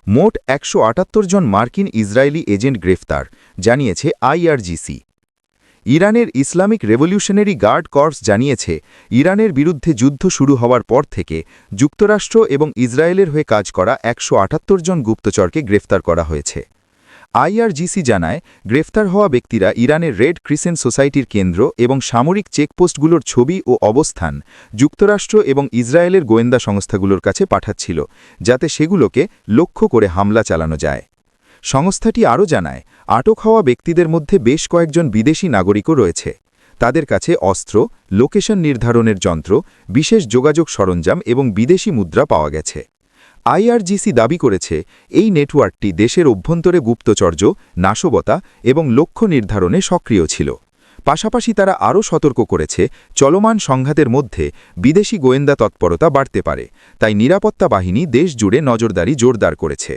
মোট ১৭৮ জন মার্কিন Israeli agent গ্রেফতার, জানিয়েছে আইআরজিসি। ইরানের ইসলামিক রেভলিউশনারি গার্ড কর্পস জানিয়েছে, ইরানের বিরুদ্ধে যুদ্ধ শুরু হওয়ার পর থেকে যুক্তরাষ্ট্র এবং ইসরায়েলের হয়ে কাজ করা ১৭৮ জন গুপ্তচরকে গ্রেফতার করা হয়েছে। আইআরজিসি জানায়, গ্রেফতার হওয়া ব্যক্তিরা ইরানের রেড ক্রিসেন্ট সোসাইটির কেন্দ্র এবং সামরিক চেকপোস্টগুলোর ছবি ও অবস্থান যুক্তরাষ্ট্র এবং ইসরায়েলের গোয়েন্দা সংস্থাগুলোর কাছে পাঠাচ্ছিল, যাতে সেগুলোকে লক্ষ্য করে হামলা চালানো যায়। সংস্থাটি আরও জানায়, আটক হওয়া ব্যক্তিদের মধ্যে বেশ কয়েকজন বিদেশি নাগরিকও রয়েছে। তাদের কাছে অস্ত্র, লোকেশন নির্ধারণের যন্ত্র, বিশেষ যোগাযোগ সরঞ্জাম এবং বিদেশি মুদ্রা পাওয়া গেছে। আইআরজিসি দাবি করেছে, এই নেটওয়ার্কটি দেশের অভ্যন্তরে গুপ্তচর্য, নাশকতা এবং লক্ষ্য নির্ধারণে সক্রিয় ছিল। পাশাপাশি তারা আরও সতর্ক করেছে, চলমান সংঘাতের মধ্যে বিদেশি গোয়েন্দা তৎপরতা বাড়তে পারে, তাই নিরাপত্তা বাহিনী দেশ জুড়ে নজরদারি জোরদার করেছে।